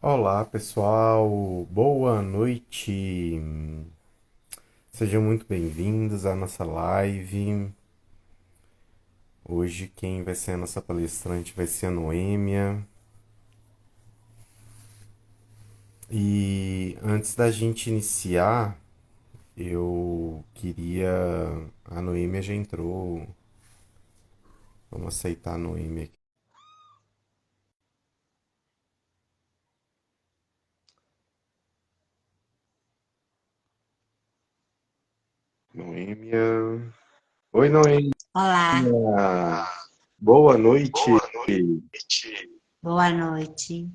Olá, pessoal. Boa noite. Sejam muito bem-vindos à nossa live. Hoje quem vai ser a nossa palestrante vai ser a Noêmia. E antes da gente iniciar, eu queria. A Noêmia já entrou. Vamos aceitar a Noêmia aqui. Noêmia. Oi, Noêmia. Olá, Boa noite. boa noite.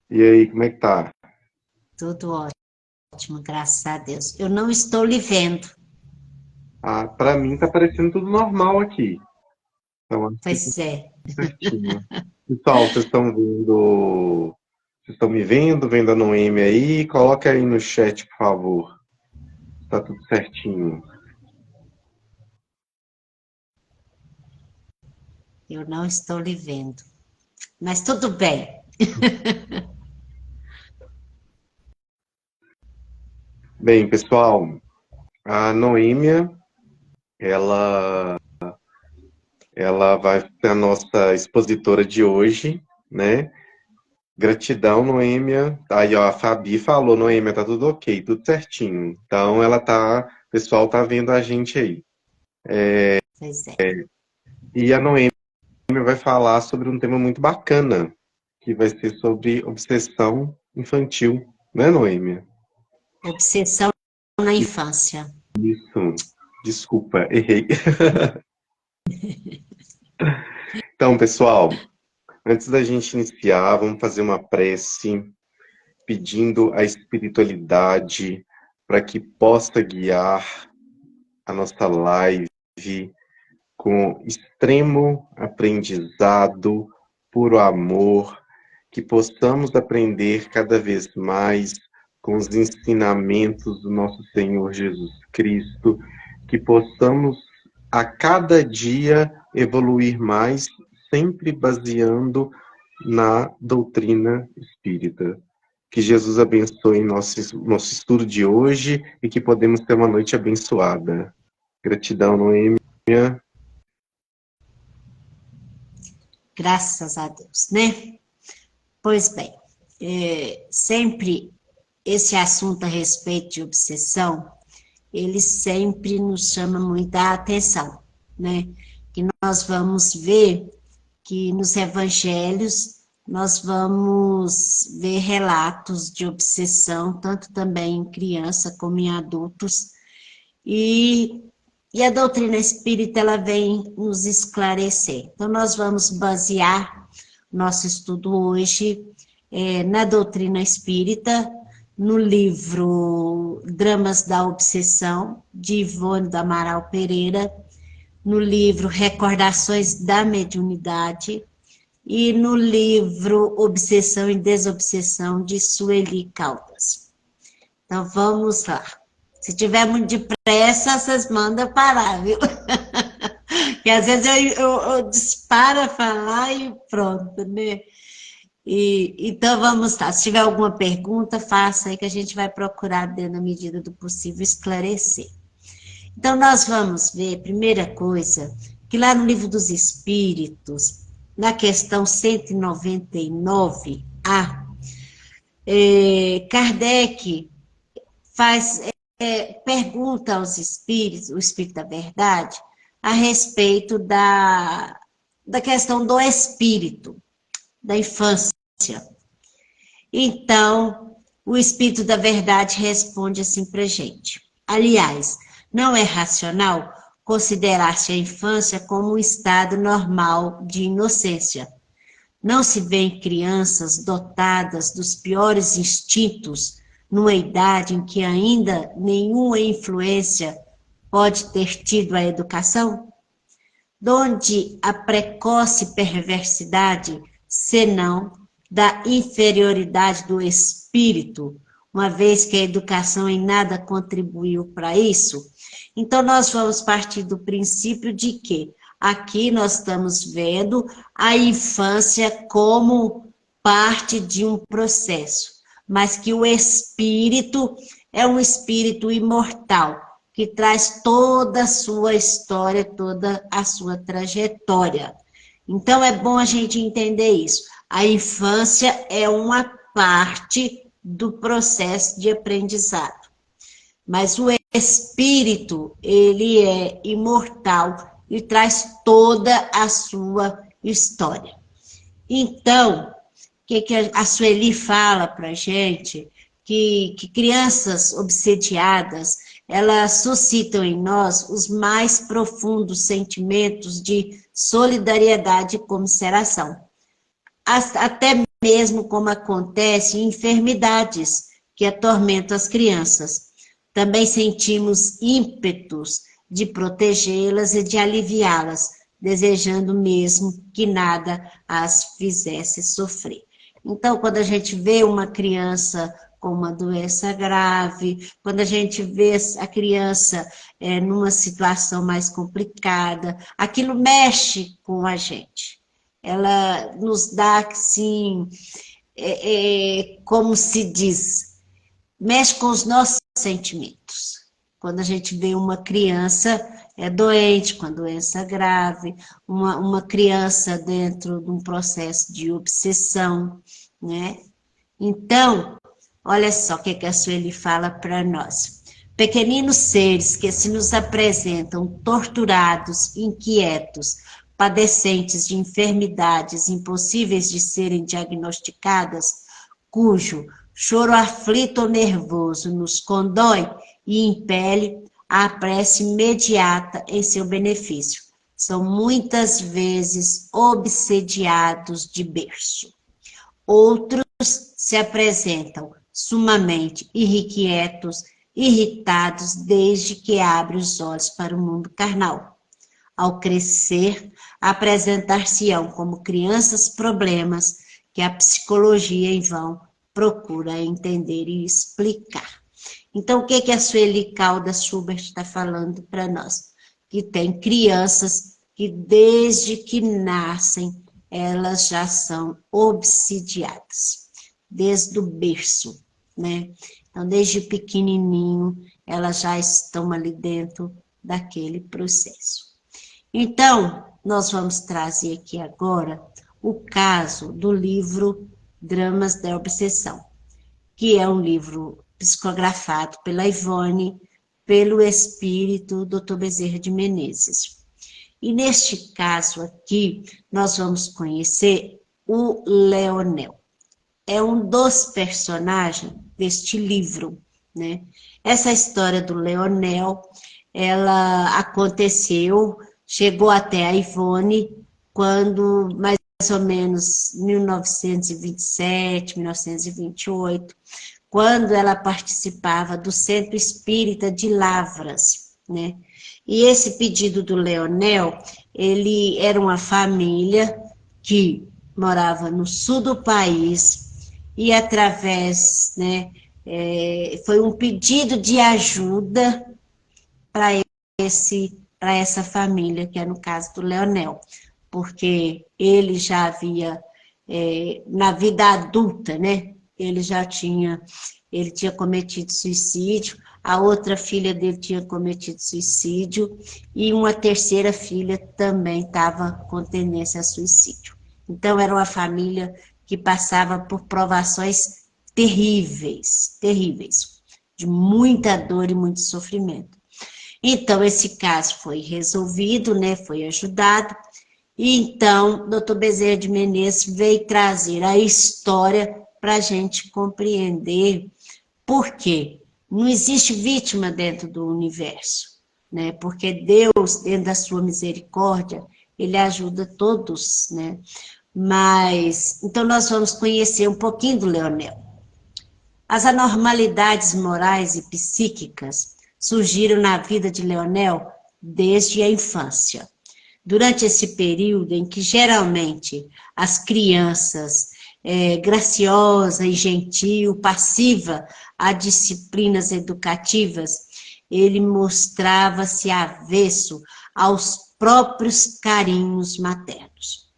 E aí, como é que tá? Tudo ótimo, graças a Deus. Eu não estou lhe vendo, Ah, pra mim tá parecendo tudo normal aqui. Então acho que pois é. certinho. Pessoal, vocês estão vendo. Vocês estão me vendo? Vendo a Noemi aí? Coloca aí no chat, por favor. Tá tudo certinho. Eu não estou lhe vendo, mas tudo bem. Bem, pessoal, a Noêmia, ela, ela vai ser a nossa expositora de hoje, né? Gratidão, Noêmia. Aí, ó, a Fabi falou, Noêmia, tá tudo ok, tudo certinho. Então, o pessoal tá vendo a gente aí. Pois é. E a Noêmia vai falar sobre um tema muito bacana, que vai ser sobre obsessão infantil, né, Noêmia? Obsessão na infância. Isso. Desculpa, errei. Então, pessoal, antes da gente iniciar, vamos fazer uma prece pedindo a espiritualidade para que possa guiar a nossa live com extremo aprendizado, puro amor, que possamos aprender cada vez mais com os ensinamentos do nosso Senhor Jesus Cristo, que possamos a cada dia evoluir mais, sempre baseando na doutrina espírita. Que Jesus abençoe nosso estudo de hoje e que podemos ter uma noite abençoada. Gratidão, Noêmia. Graças a Deus, né? Pois bem, sempre esse assunto a respeito de obsessão, ele sempre nos chama muita atenção, né? Que nós vamos ver que nos evangelhos nós vamos ver relatos de obsessão, tanto também em criança como em adultos, e, e a doutrina espírita ela vem nos esclarecer. Então, nós vamos basear nosso estudo hoje na doutrina espírita, no livro Dramas da Obsessão, de Ivone do Amaral Pereira, no livro Recordações da Mediunidade, e no livro Obsessão e Desobsessão, de Sueli Caldas. Então, vamos lá. Se tiver muito depressa, vocês mandam parar, viu? Porque às vezes eu disparo a falar e pronto, né? Então, vamos lá. Se tiver alguma pergunta, faça aí que a gente vai procurar, na medida do possível, esclarecer. Então, nós vamos ver, primeira coisa, que lá no Livro dos Espíritos, na questão 199A, Kardec faz, pergunta aos espíritos, o Espírito da Verdade, a respeito da questão do espírito, da infância. Então, o Espírito da Verdade responde assim para a gente. Aliás, não é racional considerar-se a infância como um estado normal de inocência. Não se vêem crianças dotadas dos piores instintos numa idade em que ainda nenhuma influência pode ter tido a educação? Donde a precoce perversidade, senão da inferioridade do espírito, uma vez que a educação em nada contribuiu para isso? Então, nós vamos partir do princípio de que aqui nós estamos vendo a infância como parte de um processo, mas que o espírito é um espírito imortal, que traz toda a sua história, toda a sua trajetória. Então, é bom a gente entender isso. A infância é uma parte do processo de aprendizado. Mas o espírito, ele é imortal e traz toda a sua história. Então, o que a Sueli fala para a gente? Que crianças obsediadas, elas suscitam em nós os mais profundos sentimentos de solidariedade e comiseração. Até mesmo como acontece em enfermidades que atormentam as crianças. Também sentimos ímpetos de protegê-las e de aliviá-las, desejando mesmo que nada as fizesse sofrer. Então, quando a gente vê uma criança com uma doença grave, quando a gente vê a criança numa situação mais complicada, aquilo mexe com a gente. Ela nos dá, assim, como se diz, mexe com os nossos sentimentos. Quando a gente vê uma criança doente, com a doença grave, uma criança dentro de um processo de obsessão, né? Então, olha só o que a Sueli fala para nós. Pequeninos seres que se nos apresentam torturados, inquietos, padecentes de enfermidades impossíveis de serem diagnosticadas, cujo choro aflito ou nervoso nos condói e impele a prece imediata em seu benefício. São muitas vezes obsediados de berço. Outros se apresentam sumamente irrequietos, irritados desde que abrem os olhos para o mundo carnal. Ao crescer, apresentar-se-ão como crianças problemas que a psicologia em vão procura entender e explicar. Então, o que a Sueli Caldas Schubert está falando para nós? Que tem crianças que desde que nascem, elas já são obsidiadas, desde o berço, né? Então, desde pequenininho, elas já estão ali dentro daquele processo. Então, nós vamos trazer aqui agora o caso do livro Dramas da Obsessão, que é um livro psicografado pela Ivone, pelo espírito Dr. Bezerra de Menezes. E neste caso aqui, nós vamos conhecer o Leonel. É um dos personagens deste livro, né? Essa história do Leonel, ela aconteceu, chegou até a Ivone, quando mais ou menos 1927, 1928, quando ela participava do Centro Espírita de Lavras, né? E esse pedido do Leonel, ele era uma família que morava no sul do país e através, né, foi um pedido de ajuda para essa família, que é no caso do Leonel, porque ele já havia, na vida adulta, né, ele tinha cometido suicídio, a outra filha dele tinha cometido suicídio, e uma terceira filha também estava com tendência a suicídio. Então, era uma família que passava por provações terríveis, terríveis, de muita dor e muito sofrimento. Então, esse caso foi resolvido, né, foi ajudado, e então, Dr. Bezerra de Menezes veio trazer a história para a gente compreender por quê. Não existe vítima dentro do universo, né? Porque Deus, dentro da sua misericórdia, ele ajuda todos, né? Mas, então nós vamos conhecer um pouquinho do Leonel. As anormalidades morais e psíquicas surgiram na vida de Leonel desde a infância. Durante esse período em que geralmente as crianças graciosa e gentil, passiva a disciplinas educativas, ele mostrava-se avesso aos próprios carinhos maternos,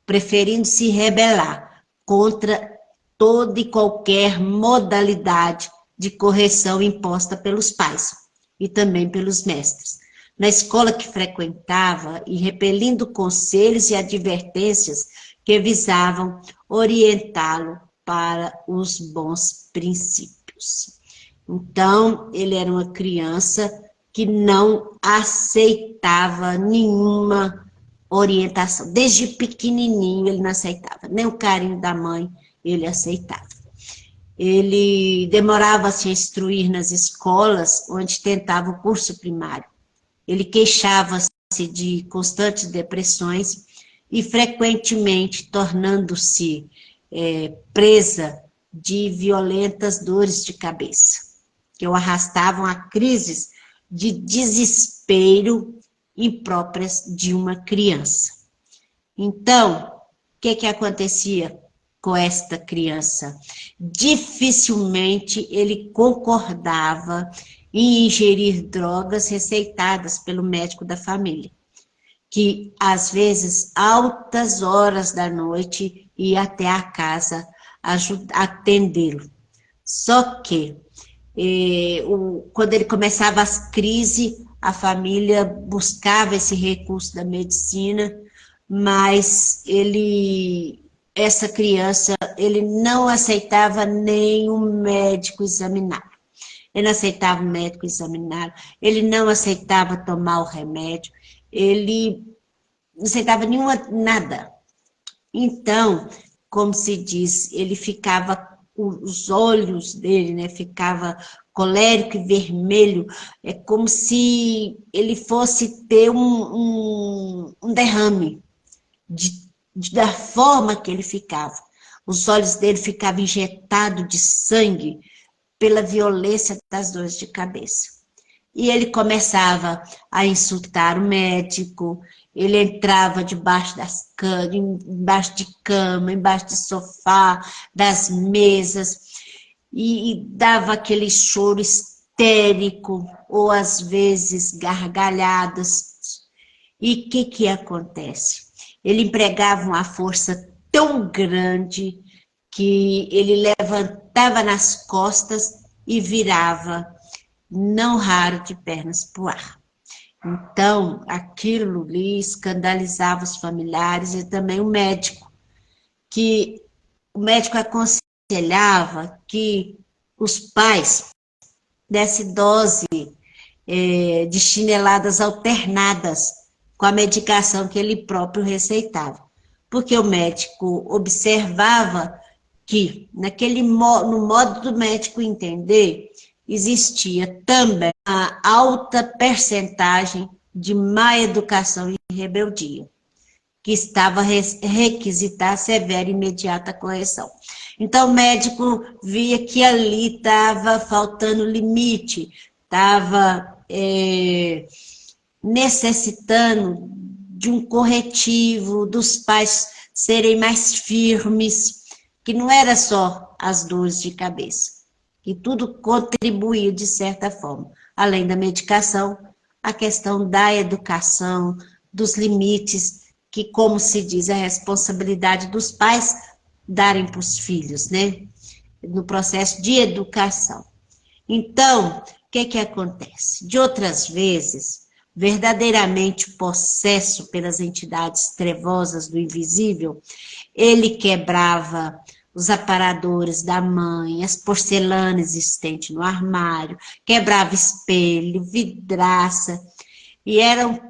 preferindo se rebelar contra toda e qualquer modalidade de correção imposta pelos pais e também pelos mestres. Na escola que frequentava e repelindo conselhos e advertências que visavam orientá-lo para os bons princípios. Então, ele era uma criança que não aceitava nenhuma orientação. Desde pequenininho ele não aceitava, nem o carinho da mãe ele aceitava. Ele demorava a se instruir nas escolas onde tentava o curso primário. Ele queixava-se de constantes depressões e frequentemente tornando-se presa de violentas dores de cabeça, que o arrastavam a crises de desespero impróprias de uma criança. Então, o que acontecia com esta criança? Dificilmente ele concordava em ingerir drogas receitadas pelo médico da família, que às vezes, altas horas da noite, ia até a casa atendê-lo. Só que, quando ele começava as crises, a família buscava esse recurso da medicina, mas essa criança, ele não aceitava nem o médico examinar. Ele não aceitava o médico examinar, ele não aceitava tomar o remédio, ele não aceitava nada. Então, como se diz, ele ficava, os olhos dele, né, ficava colérico e vermelho, é como se ele fosse ter um derrame da forma que ele ficava. Os olhos dele ficavam injetados de sangue pela violência das dores de cabeça. E ele começava a insultar o médico, ele entrava debaixo embaixo de cama, embaixo de sofá, das mesas, e dava aquele choro histérico, ou às vezes gargalhadas. E o que acontece? Ele empregava uma força tão grande que ele levantava nas costas e virava, não raro, de pernas para o ar. Então, aquilo lhe escandalizava os familiares e também o médico, que o médico aconselhava que os pais dessem dose de chineladas alternadas com a medicação que ele próprio receitava. Porque o médico observava que, no modo do médico entender, existia também a alta percentagem de má educação e rebeldia, que estava a requisitar severa e imediata correção. Então, o médico via que ali estava faltando limite, estava necessitando de um corretivo, dos pais serem mais firmes, que não era só as dores de cabeça, que tudo contribuía de certa forma, além da medicação, a questão da educação, dos limites, que, como se diz, é a responsabilidade dos pais darem para os filhos, né? No processo de educação. Então, o que acontece? De outras vezes, verdadeiramente possesso pelas entidades trevosas do invisível, ele quebrava os aparadores da mãe, as porcelanas existentes no armário, quebrava espelho, vidraça, e eram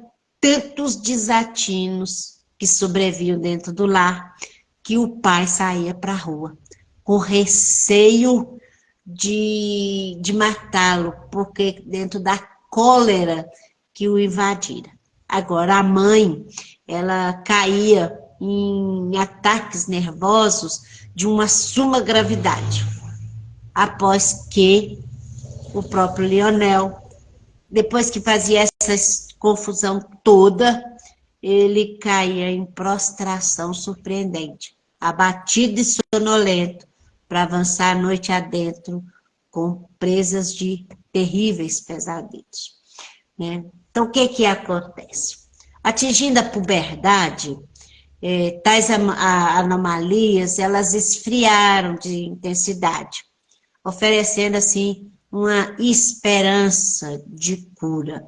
tantos desatinos que sobreviam dentro do lar, que o pai saía para a rua, com receio de matá-lo, porque dentro da cólera que o invadira. Agora, a mãe, ela caía em ataques nervosos de uma suma gravidade, após que o próprio Lionel, depois que fazia essa confusão toda, ele caía em prostração surpreendente, abatido e sonolento, para avançar a noite adentro com presas de terríveis pesadelos, né? Então, o que acontece? Atingindo a puberdade, tais anomalias, elas esfriaram de intensidade, oferecendo, assim, uma esperança de cura.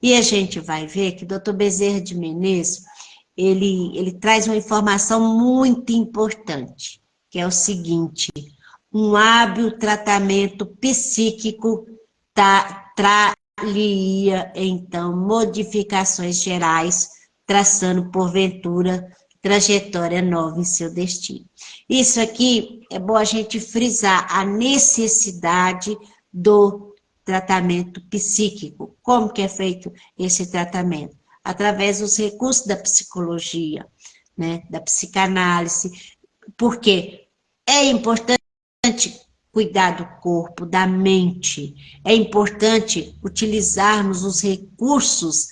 E a gente vai ver que o Dr. Bezerra de Menezes, ele traz uma informação muito importante, que é o seguinte: um hábil tratamento psíquico traria, então, modificações gerais, traçando, porventura, trajetória nova em seu destino. Isso aqui é bom a gente frisar a necessidade do tratamento psíquico. Como que é feito esse tratamento? Através dos recursos da psicologia, né, da psicanálise, porque é importante cuidar do corpo, da mente, é importante utilizarmos os recursos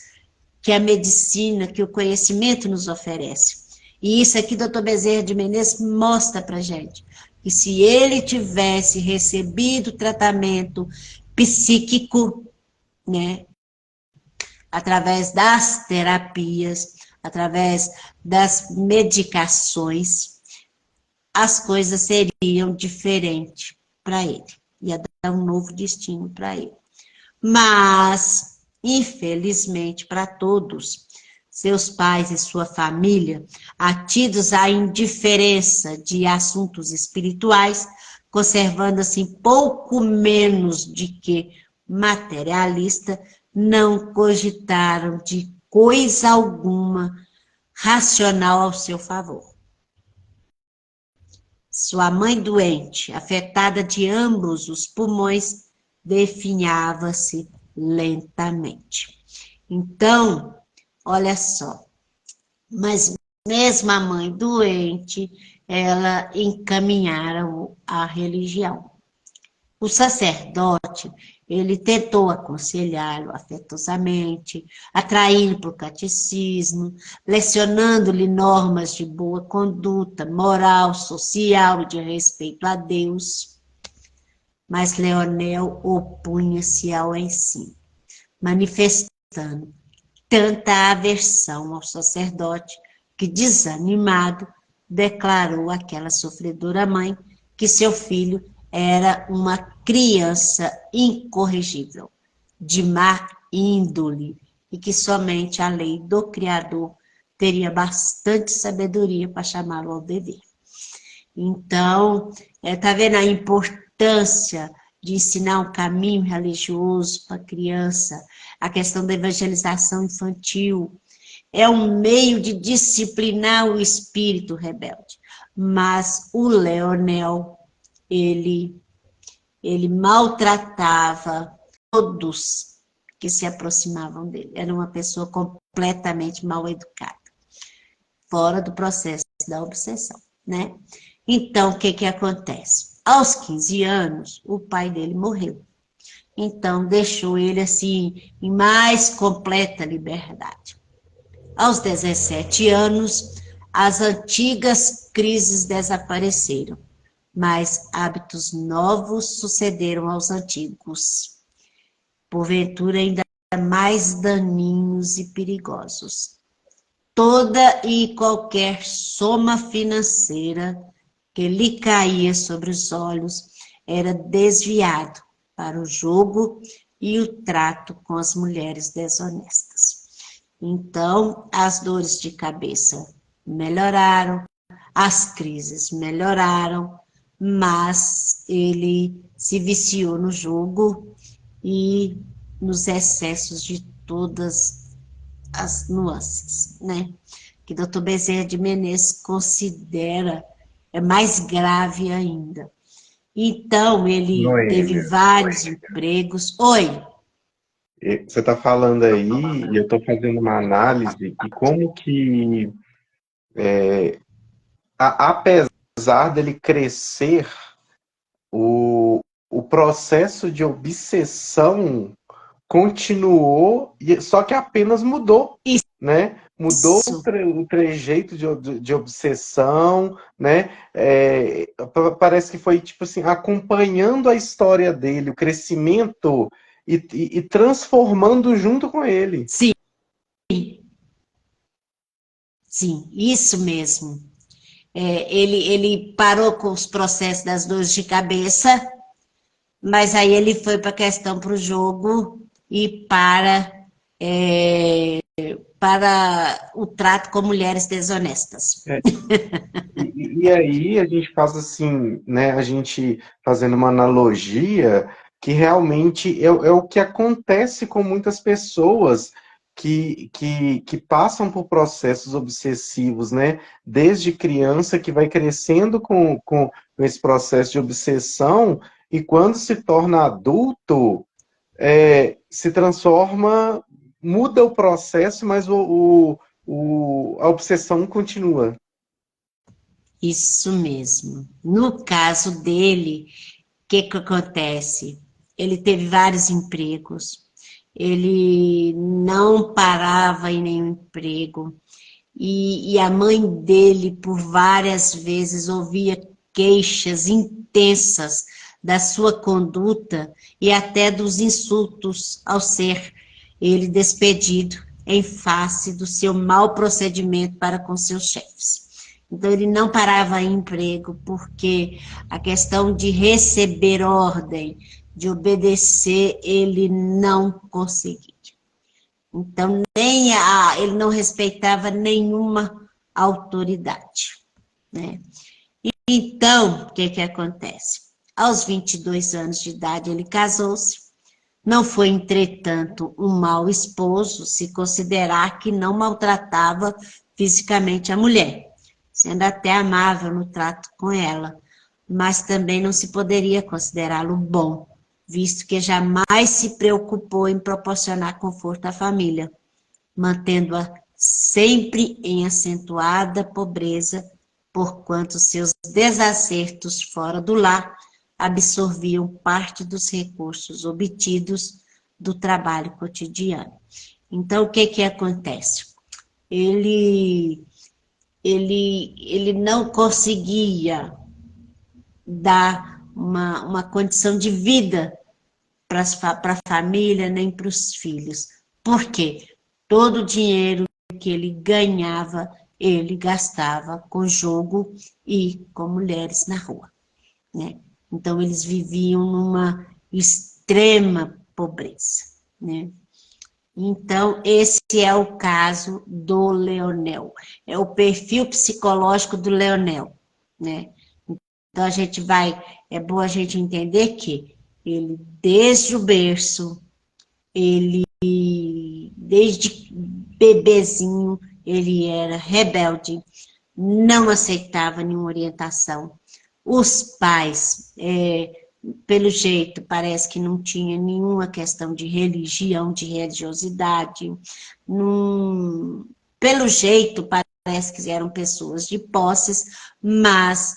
que a medicina, que o conhecimento nos oferece. E isso aqui, doutor Bezerra de Menezes mostra para gente, que se ele tivesse recebido tratamento psíquico, né, através das terapias, através das medicações, as coisas seriam diferentes para ele, ia dar um novo destino para ele. Mas, infelizmente, para todos, seus pais e sua família, atidos à indiferença de assuntos espirituais, conservando assim pouco menos de que materialista, não cogitaram de coisa alguma racional ao seu favor. Sua mãe doente, afetada de ambos os pulmões, definhava-se lentamente. Então, olha só, mas mesmo a mãe doente, ela encaminharam à religião. O sacerdote, ele tentou aconselhá-lo afetosamente, atraí-lo para o catecismo, lecionando-lhe normas de boa conduta, moral, social e de respeito a Deus. Mas Leonel opunha-se ao ensino, manifestando tanta aversão ao sacerdote que, desanimado, declarou àquela sofredora mãe que seu filho era uma criança incorrigível, de má índole, e que somente a lei do Criador teria bastante sabedoria para chamá-lo ao dever. Então, está vendo a importância de ensinar um caminho religioso para a criança, a questão da evangelização infantil, é um meio de disciplinar o espírito rebelde. Mas o Leonel, ele maltratava todos que se aproximavam dele. Era uma pessoa completamente mal educada, fora do processo da obsessão, né? Então, o que acontece? Aos 15 anos, o pai dele morreu. Então, deixou ele assim, em mais completa liberdade. Aos 17 anos, as antigas crises desapareceram, mas hábitos novos sucederam aos antigos, porventura ainda mais daninhos e perigosos. Toda e qualquer soma financeira que lhe caía sobre os olhos era desviado para o jogo e o trato com as mulheres desonestas. Então, as dores de cabeça melhoraram, as crises melhoraram, mas ele se viciou no jogo e nos excessos de todas as nuances, né? Que Dr. Bezerra de Menezes considera mais grave ainda. Então, ele teve vários empregos. Oi. Você está falando aí, e eu estou fazendo uma análise, e como que, apesar dele crescer, o processo de obsessão continuou, só que apenas mudou, Isso. Né? Mudou o trejeito de obsessão, né? Parece que foi, tipo assim, acompanhando a história dele, o crescimento, e transformando junto com ele. Sim. Sim, isso mesmo. Ele parou com os processos das dores de cabeça, mas aí ele foi para a questão para o jogo e para o trato com mulheres desonestas. É, e aí a gente faz assim, né? A gente fazendo uma analogia que realmente é o que acontece com muitas pessoas que passam por processos obsessivos, né? Desde criança que vai crescendo com esse processo de obsessão e quando se torna adulto, se transforma, muda o processo, mas a obsessão continua. Isso mesmo. No caso dele, o que que acontece? Ele teve vários empregos, ele não parava em nenhum emprego, e a mãe dele, por várias vezes, ouvia queixas intensas da sua conduta e até dos insultos ao ser ele despedido em face do seu mau procedimento para com seus chefes. Então, ele não parava em emprego, porque a questão de receber ordem, de obedecer, ele não conseguia. Então, ele não respeitava nenhuma autoridade, né? Então, o que que acontece? Aos 22 anos de idade, ele casou-se. Não foi, entretanto, um mau esposo, se considerar que não maltratava fisicamente a mulher, sendo até amável no trato com ela, mas também não se poderia considerá-lo bom, visto que jamais se preocupou em proporcionar conforto à família, mantendo-a sempre em acentuada pobreza, porquanto seus desacertos fora do lar absorviam parte dos recursos obtidos do trabalho cotidiano. Então, o que que acontece? Ele não conseguia dar uma condição de vida para a família, nem para os filhos. Por quê? Todo o dinheiro que ele ganhava, ele gastava com jogo e com mulheres na rua, né? Então, eles viviam numa extrema pobreza, né? Então, esse é o caso do Leonel. É o perfil psicológico do Leonel, né? Então, é bom a gente entender que ele, desde o berço, desde bebezinho, ele era rebelde, não aceitava nenhuma orientação. Os pais, pelo jeito, parece que não tinha nenhuma questão de religião, de religiosidade. Pelo jeito, parece que eram pessoas de posses, mas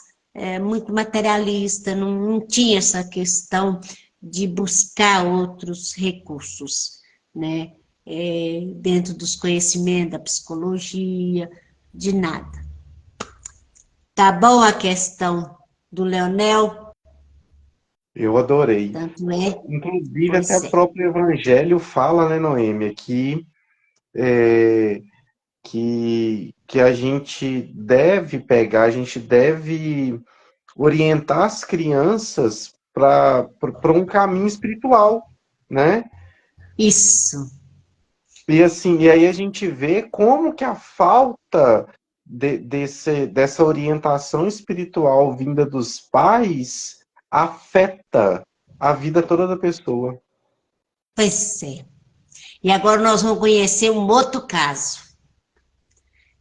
muito materialista, não tinha essa questão de buscar outros recursos, né? Dentro dos conhecimentos da psicologia, de nada. Tá bom a questão do Leonel? Eu adorei. Tanto é, Inclusive, até pois o é. próprio Evangelho fala, né, Noêmia, é, que a gente deve pegar, a gente deve orientar as crianças para um caminho espiritual, né? Isso, E assim, e aí a gente vê como que a falta dessa orientação espiritual vinda dos pais afeta a vida toda da pessoa. pois é. E agora nós vamos conhecer um outro caso.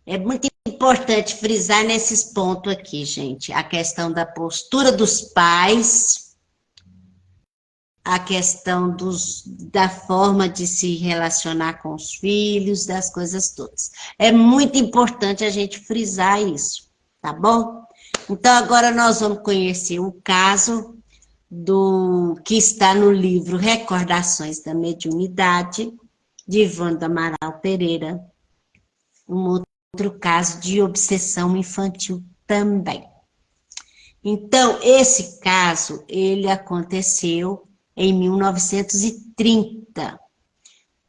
É muito importante frisar nesses pontos aqui, gente, a questão da postura dos pais, a questão da forma de se relacionar com os filhos, das coisas todas. É muito importante a gente frisar isso, tá bom? Então, agora nós vamos conhecer o caso do que está no livro Recordações da Mediunidade, de Wanda Amaral Pereira, um outro caso de obsessão infantil também. Então, esse caso, ele aconteceu em 1930,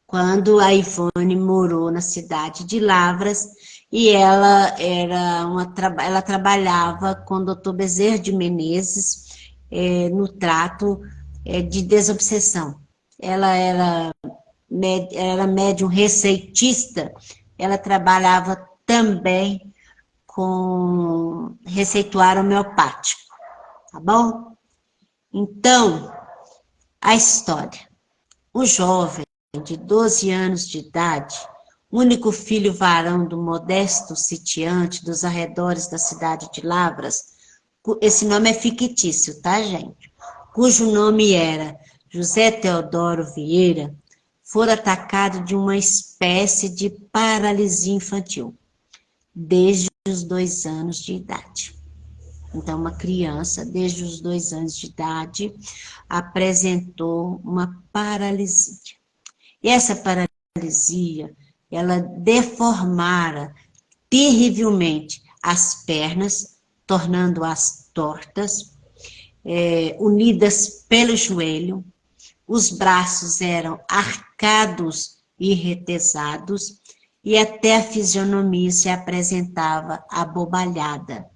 quando a Ivone morou na cidade de Lavras e ela trabalhava com o Dr. Bezerra de Menezes no trato de desobsessão. Ela era médium receitista, ela trabalhava também com receituário homeopático, tá bom? Então, a história. O jovem de 12 anos de idade, único filho varão do modesto sitiante dos arredores da cidade de Lavras, esse nome é fictício, tá, gente? Cujo nome era José Teodoro Vieira, fora atacado de uma espécie de paralisia infantil, desde os 2 anos de idade. Então, uma criança, desde os 2 anos de idade, apresentou uma paralisia. E essa paralisia, ela deformara terrivelmente as pernas, tornando-as tortas, unidas pelo joelho, os braços eram arcados e retesados, e até a fisionomia se apresentava abobalhada,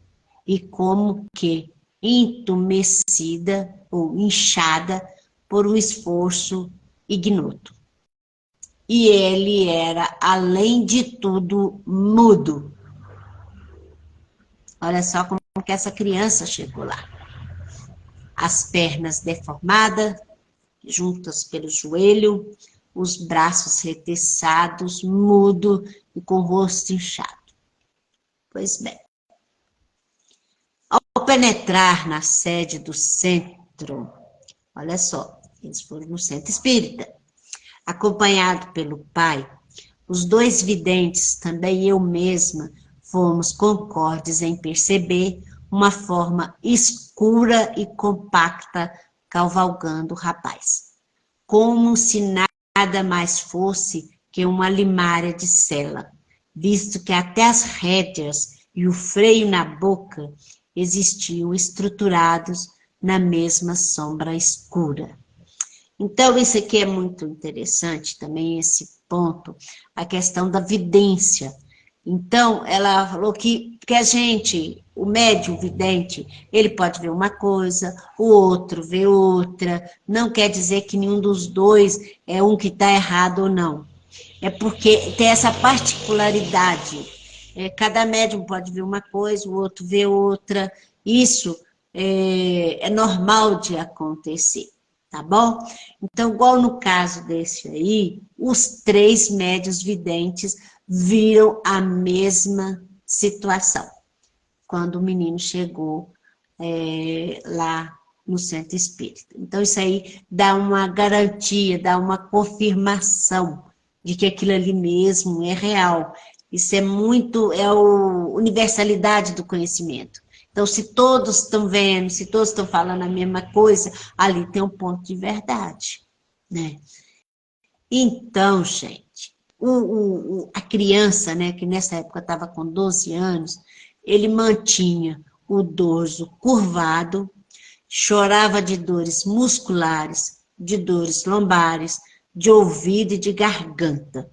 e como que entumecida ou inchada por um esforço ignoto. E ele era, além de tudo, mudo. Olha só como que essa criança chegou lá. As pernas deformadas, juntas pelo joelho, os braços reteçados, mudo e com o rosto inchado. Pois bem, ao penetrar na sede do centro, olha só, eles foram no centro espírita, acompanhado pelo pai, os 2 videntes, também eu mesma, fomos concordes em perceber uma forma escura e compacta cavalgando o rapaz, como se nada mais fosse que uma limária de sela, visto que até as rédeas e o freio na boca existiam estruturados na mesma sombra escura. Então, isso aqui é muito interessante também, esse ponto, a questão da vidência. Então, ela falou que a gente, o médium vidente, ele pode ver uma coisa, o outro vê outra, não quer dizer que nenhum dos dois é um que está errado ou não. É porque tem essa particularidade. Cada médium pode ver uma coisa, o outro vê outra. Isso é normal de acontecer, tá bom? Então, igual no caso desse aí, os 3 médiuns videntes viram a mesma situação, quando o menino chegou lá no centro espírita. Então, isso aí dá uma garantia, dá uma confirmação de que aquilo ali mesmo é real. Isso é muito, é a universalidade do conhecimento. Então, se todos estão vendo, se todos estão falando a mesma coisa, ali tem um ponto de verdade, né? Então, gente, a criança, né, que nessa época estava com 12 anos, ele mantinha o dorso curvado, chorava de dores musculares, de dores lombares, de ouvido e de garganta.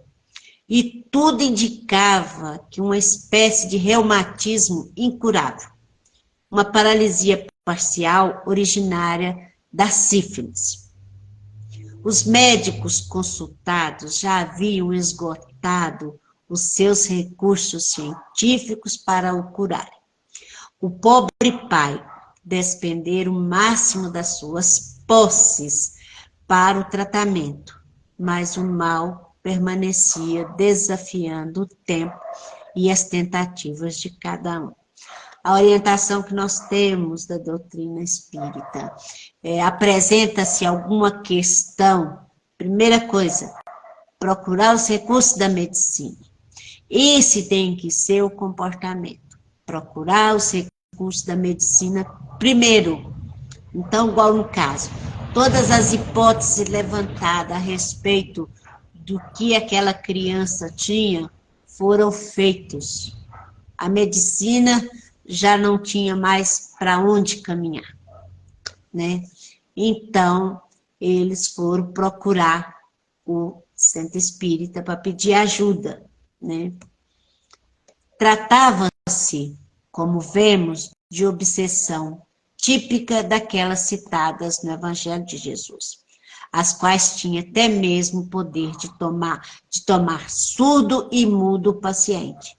E tudo indicava que uma espécie de reumatismo incurável, uma paralisia parcial originária da sífilis. Os médicos consultados já haviam esgotado os seus recursos científicos para o curarem. O pobre pai despender o máximo das suas posses para o tratamento, mas o mal permanecia desafiando o tempo e as tentativas de cada um. A orientação que nós temos da doutrina espírita apresenta-se alguma questão, primeira coisa, procurar os recursos da medicina. Esse tem que ser o comportamento, procurar os recursos da medicina primeiro. Então, igual no caso, todas as hipóteses levantadas a respeito do que aquela criança tinha foram feitos. A medicina já não tinha mais para onde caminhar, né? Então, eles foram procurar o centro espírita para pedir ajuda, né? Tratava-se, como vemos, de obsessão típica daquelas citadas no Evangelho de Jesus, as quais tinha até mesmo o poder de tomar surdo e mudo o paciente,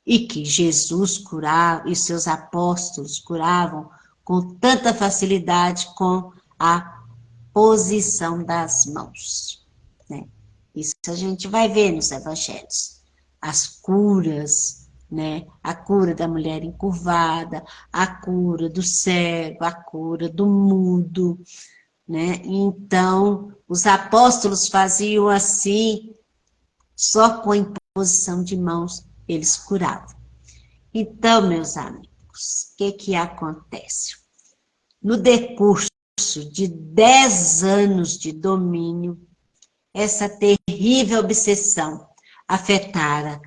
e que Jesus curava, e seus apóstolos curavam com tanta facilidade com a posição das mãos, né? Isso a gente vai ver nos evangelhos. As curas, né? A cura da mulher encurvada, a cura do cego, a cura do mudo, né? Então, os apóstolos faziam assim, só com a imposição de mãos, eles curavam. Então, meus amigos, o que acontece? No decurso de 10 anos de domínio, essa terrível obsessão afetara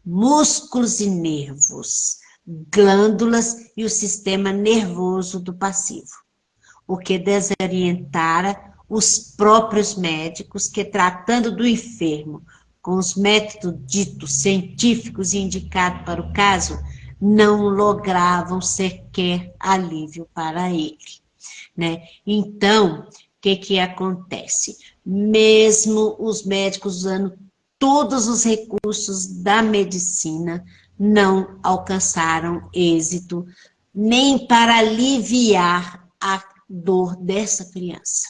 músculos e nervos, glândulas e o sistema nervoso do passivo, o que desorientara os próprios médicos que, tratando do enfermo com os métodos ditos científicos e indicados para o caso, não logravam sequer alívio para ele, né? Então, o que acontece? Mesmo os médicos usando todos os recursos da medicina, não alcançaram êxito nem para aliviar a dor dessa criança.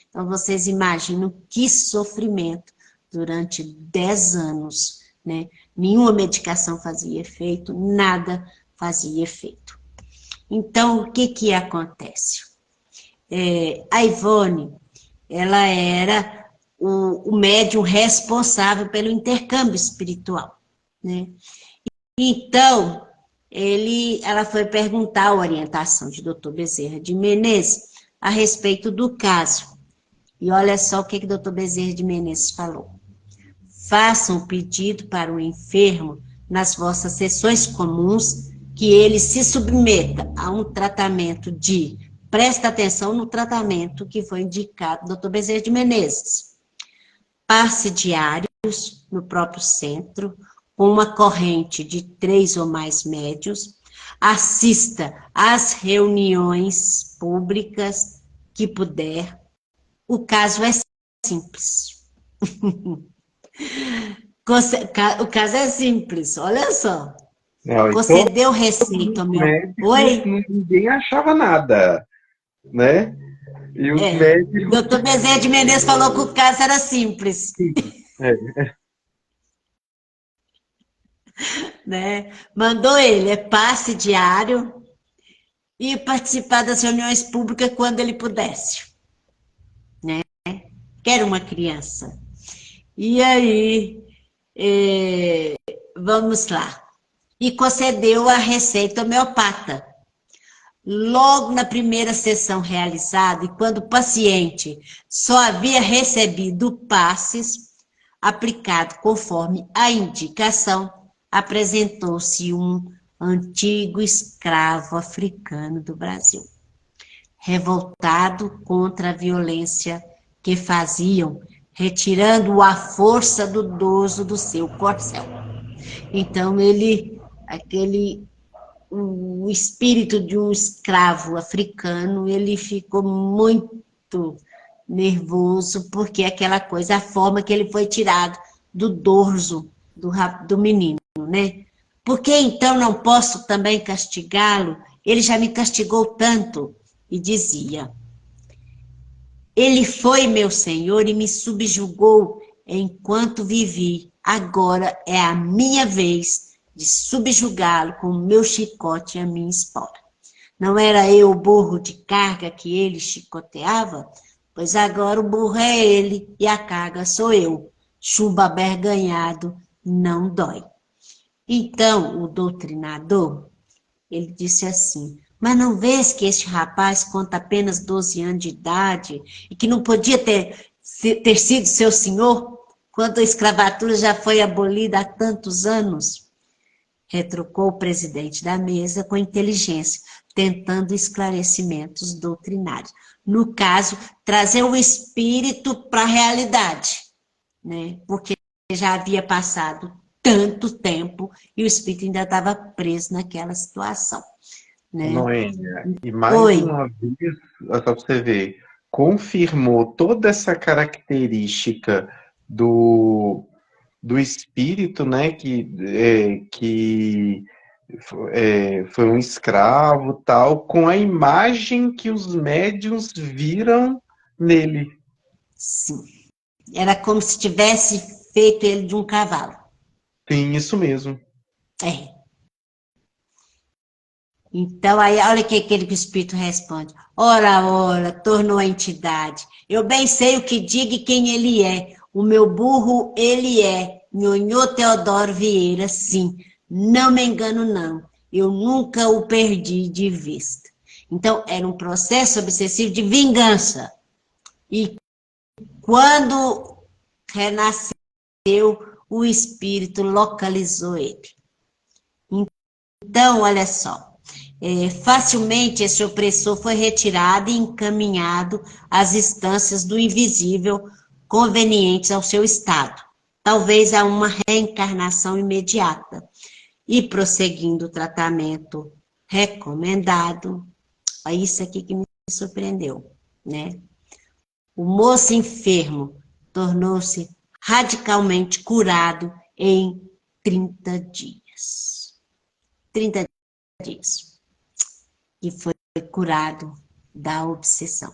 Então, vocês imaginam que sofrimento durante 10 anos, né? Nenhuma medicação fazia efeito, nada fazia efeito. Então, o que acontece? A Ivone, ela era o médium responsável pelo intercâmbio espiritual, né? Então, ela foi perguntar a orientação de Dr. Bezerra de Menezes a respeito do caso. E olha só o que Dr. Bezerra de Menezes falou. Façam um pedido para o enfermo nas vossas sessões comuns que ele se submeta a um tratamento presta atenção no tratamento que foi indicado do Dr. Bezerra de Menezes. Passe diários no próprio centro, com uma corrente de 3 ou mais médios, assista às reuniões públicas que puder. O caso é simples. O caso é simples, olha só. Não, Você então, deu receita ao meu... Oi? Ninguém achava nada, né? E os médicos... Doutor Bezerra de Menezes falou que o caso era simples. É. Né? Mandou ele, passe diário e participar das reuniões públicas quando ele pudesse. Né? Que era uma criança. E aí, vamos lá. E concedeu a receita homeopata. Logo na primeira sessão realizada, e quando o paciente só havia recebido passes, aplicado conforme a indicação, apresentou-se um antigo escravo africano do Brasil, revoltado contra a violência que faziam, retirando a força do dorso do seu corcel. Então, o espírito de um escravo africano, ele ficou muito nervoso, porque aquela coisa, a forma que ele foi tirado do dorso do menino, né? Por que então não posso também castigá-lo? Ele já me castigou tanto. E dizia, ele foi meu senhor e me subjugou enquanto vivi. Agora é a minha vez de subjugá-lo com o meu chicote e a minha espora. Não era eu o burro de carga que ele chicoteava? Pois agora o burro é ele e a carga sou eu. Chumbo aberganhado não dói. Então, o doutrinador, ele disse assim, mas não vês que este rapaz conta apenas 12 anos de idade e que não podia ter sido seu senhor quando a escravatura já foi abolida há tantos anos? Retrucou o presidente da mesa com inteligência, tentando esclarecimentos doutrinários. No caso, trazer o espírito para a realidade, né? Porque já havia passado tanto tempo e o espírito ainda estava preso naquela situação, né? Noêmia, e mais Oi, uma vez, só para você ver, confirmou toda essa característica do, do espírito, né, que foi um escravo, tal, com a imagem que os médiuns viram nele. sim. Era como se tivesse feito ele de um cavalo. Sim, isso mesmo. É. Então, aí, olha o que aquele que o Espírito responde. Ora, ora, tornou a entidade. Eu bem sei o que diga e quem ele é. O meu burro, ele é. Nhonhô Teodoro Vieira, sim. Não me engano, não. Eu nunca o perdi de vista. Então, era um processo obsessivo de vingança. E quando renasceu, o Espírito localizou ele. Então, olha só, facilmente esse opressor foi retirado e encaminhado às instâncias do invisível convenientes ao seu estado, talvez a uma reencarnação imediata, e prosseguindo o tratamento recomendado, é isso aqui que me surpreendeu, né? O moço enfermo tornou-se radicalmente curado em 30 dias. 30 dias. E foi curado da obsessão,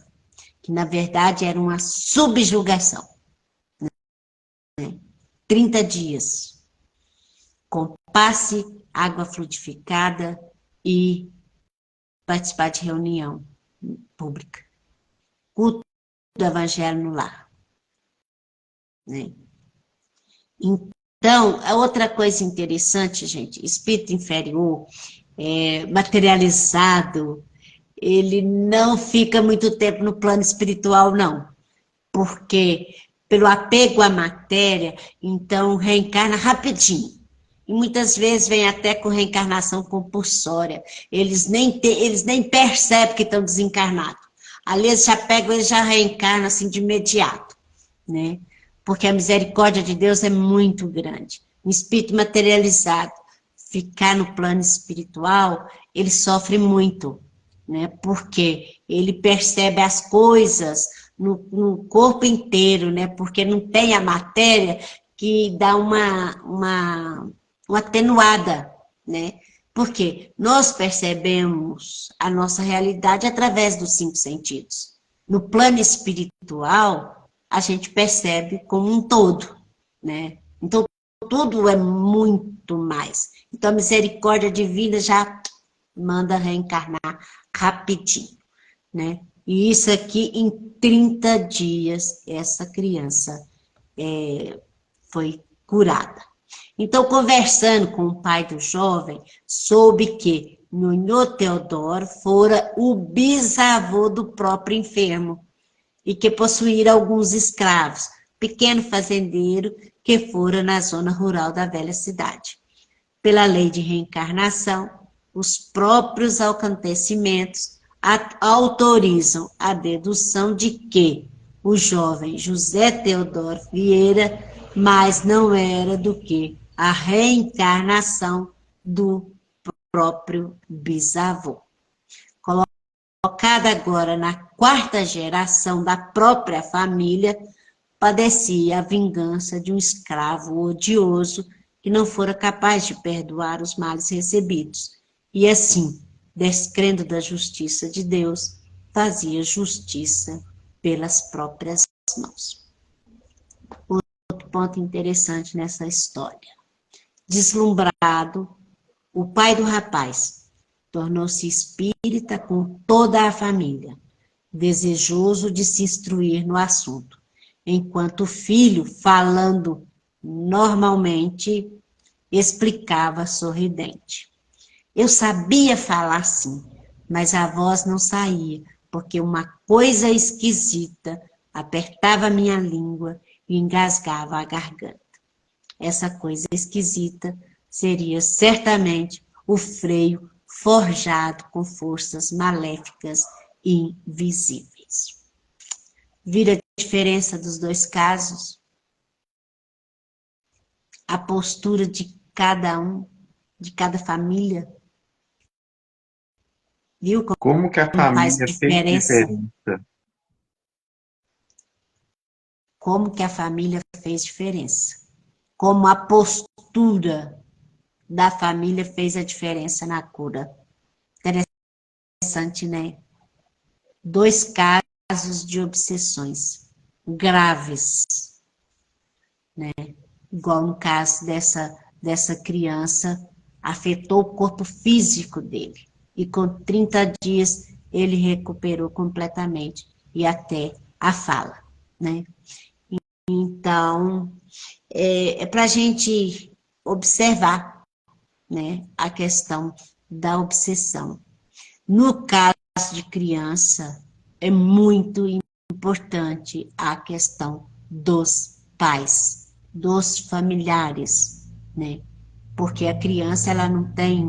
que na verdade era uma subjugação. 30 dias, com passe, água fluidificada e participar de reunião pública. Culto do evangelho no lar. Né? Então, a outra coisa interessante, gente, espírito inferior, materializado, ele não fica muito tempo no plano espiritual, não. Porque, pelo apego à matéria, então reencarna rapidinho. E muitas vezes vem até com reencarnação compulsória. Eles nem percebem que estão desencarnados. Ali eles já pegam, eles já reencarnam assim de imediato, né? Porque a misericórdia de Deus é muito grande. Um espírito materializado, ficar no plano espiritual, ele sofre muito, né? Porque ele percebe as coisas no corpo inteiro, né? Porque não tem a matéria que dá uma atenuada, né? Porque nós percebemos a nossa realidade através dos 5 sentidos. No plano espiritual, a gente percebe como um todo, né? Então, tudo é muito mais. Então, a misericórdia divina já manda reencarnar rapidinho, né? E isso aqui, em 30 dias, essa criança foi curada. Então, conversando com o pai do jovem, soube que Nhonhô Teodoro fora o bisavô do próprio enfermo e que possuíra alguns escravos, pequeno fazendeiro que fora na zona rural da velha cidade. Pela lei de reencarnação, os próprios acontecimentos autorizam a dedução de que o jovem José Teodoro Vieira mais não era do que a reencarnação do próprio bisavô. Colocada agora na 4ª geração da própria família, padecia a vingança de um escravo odioso que não fora capaz de perdoar os males recebidos. E assim, descrendo da justiça de Deus, fazia justiça pelas próprias mãos. Outro ponto interessante nessa história. Deslumbrado, o pai do rapaz tornou-se espírita com toda a família, desejoso de se instruir no assunto, enquanto o filho, falando normalmente, explicava sorridente. Eu sabia falar sim, mas a voz não saía, porque uma coisa esquisita apertava minha língua e engasgava a garganta. Essa coisa esquisita seria certamente o freio forjado com forças maléficas e invisíveis. Vira a diferença dos dois casos? a postura de cada um, de cada família. Viu Como que a como faz família fez diferença? diferença? Como que a família fez diferença? Como a postura da família fez a diferença na cura. Interessante, né? 2 casos de obsessões graves, né? Igual no caso dessa criança, afetou o corpo físico dele. E com 30 dias ele recuperou completamente e até a fala, né? Então, para a gente observar, né, a questão da obsessão. No caso de criança, é muito importante a questão dos pais, dos familiares, né? Porque a criança ela não tem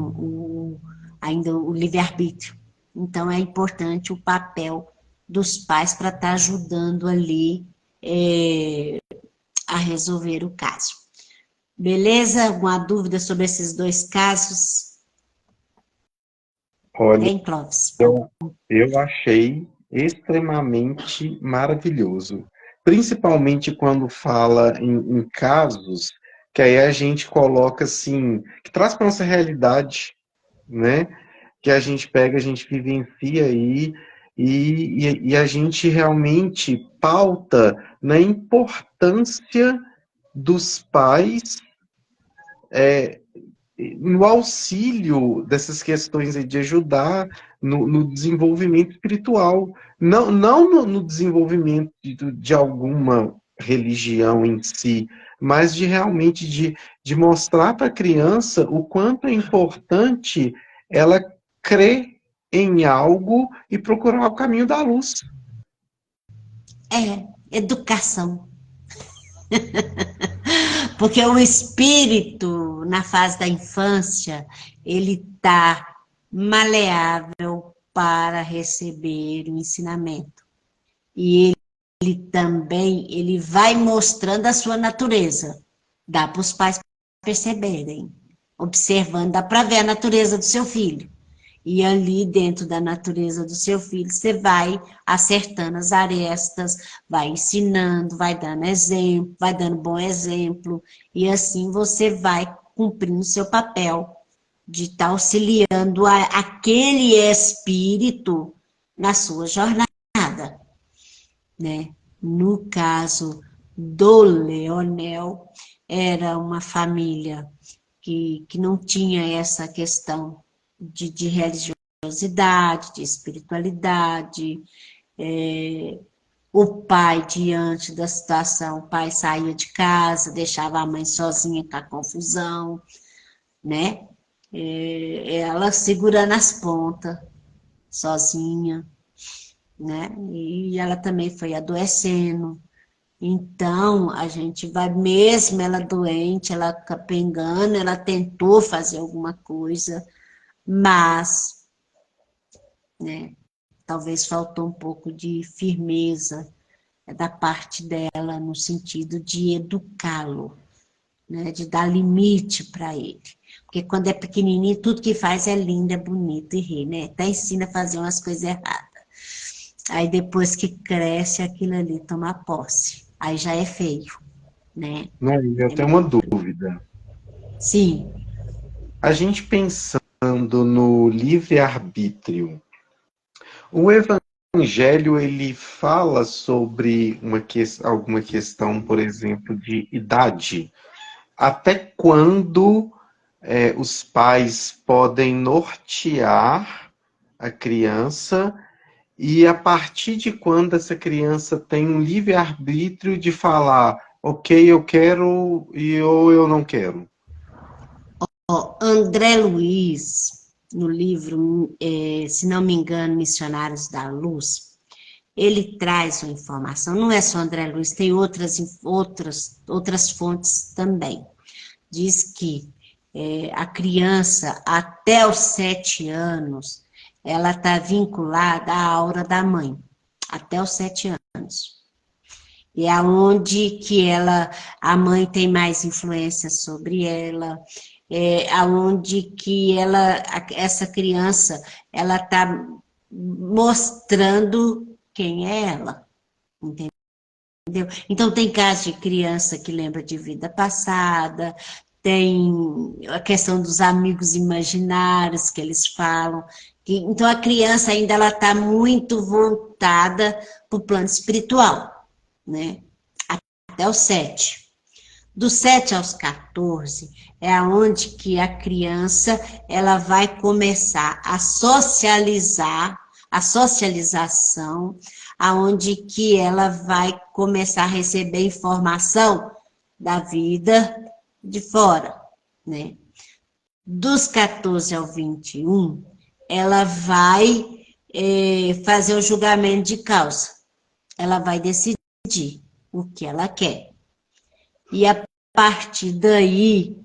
ainda o livre-arbítrio. Então, é importante o papel dos pais para estar ajudando ali a resolver o caso. Beleza? Alguma dúvida sobre esses 2 casos? Olha, Tem, Clóvis? eu achei extremamente maravilhoso. Principalmente quando fala em casos que aí a gente coloca assim, que traz para nossa realidade, né? Que a gente pega, a gente vivencia aí e a gente realmente pauta na importância dos pais no auxílio dessas questões aí de ajudar no desenvolvimento espiritual, não no desenvolvimento de alguma religião em si, mas de realmente de mostrar para a criança o quanto é importante ela crer em algo e procurar o caminho da luz. É, educação. Porque o espírito, na fase da infância, ele está maleável para receber o ensinamento. E ele também, ele vai mostrando a sua natureza. Dá para os pais perceberem, observando, dá para ver a natureza do seu filho. E ali dentro da natureza do seu filho, você vai acertando as arestas, vai ensinando, vai dando exemplo, vai dando bom exemplo, e assim você vai cumprindo o seu papel de estar auxiliando aquele espírito na sua jornada, né? No caso do Leonel, era uma família que não tinha essa questão de religiosidade, de espiritualidade. O pai, diante da situação, o pai saía de casa, deixava a mãe sozinha com a confusão, né? Ela segurando as pontas, sozinha, né? E ela também foi adoecendo. Então, a gente vai, mesmo ela doente, ela capengando, ela tentou fazer alguma coisa, mas, né, talvez faltou um pouco de firmeza da parte dela, no sentido de educá-lo, né, de dar limite para ele. Porque quando é pequenininho, tudo que faz é lindo, é bonito e ri, né? Até ensina a fazer umas coisas erradas. Aí depois que cresce, aquilo ali toma posse. Aí já é feio, né? Não, eu tenho uma dúvida. Sim, A gente pensando no livre-arbítrio, o Evangelho ele fala sobre alguma questão, por exemplo, de idade. Até quando os pais podem nortear a criança e a partir de quando essa criança tem um livre-arbítrio de falar, ok, eu quero ou eu não quero. ó, André Luiz, no livro, se não me engano, Missionários da Luz, ele traz uma informação, não é só André Luiz, tem outras fontes também. Diz que a criança, até os 7 anos, ela está vinculada à aura da mãe, até os 7 anos. é aonde que a mãe tem mais influência sobre ela, é aonde que essa criança, ela está mostrando quem é ela, entendeu? Então, tem casos de criança que lembra de vida passada, tem a questão dos amigos imaginários que eles falam. Então, a criança ainda ela está muito voltada para o plano espiritual, né? Até os 7. Dos 7 aos 14, é onde que a criança ela vai começar a socializar, a socialização, aonde que ela vai começar a receber informação da vida de fora, né? Dos 14 ao 21, ela vai fazer o julgamento de causa. Ela vai decidir o que ela quer. E a partir daí,